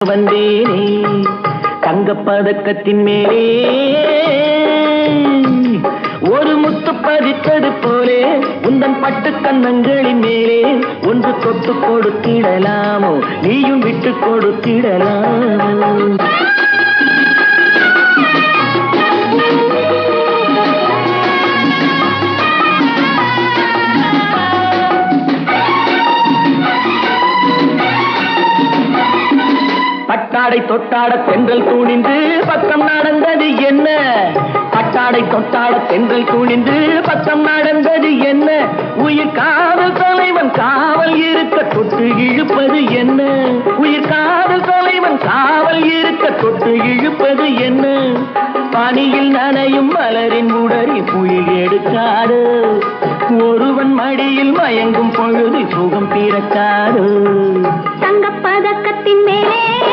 வந்தேனே தங்கப்பதக்கத்தின் மேலே ஒரு முத்து பதித்தது போலே உந்தன் பட்டு கன்னங்களின் மேலே ஒன்று தொட்டு கொடுத்திடலாமோ நீயும் விட்டு கொடுத்திடலாமோ பட்டாடை தொட்டாட தென்றல் துணிந்து பக்கம் நடந்தது என்ன பட்டாடை தொட்டாட தென்றல் துணிந்து பக்கம் நடந்தது என்ன உயிர் காதல் தலைவன் காவல் இருக்க தொட்டு இழுப்பது என்ன உயிர் காதல் தலைவன் காவல் இருக்க தொட்டு இழுப்பது என்ன பனியில் நனையும் மலரின் உடலில் புயல் எடுக்காது ஒருவன் மடியில் மயங்கும் பொழுது சுகம் பிறக்காது தங்கப்பதக்கத்தின் மேலே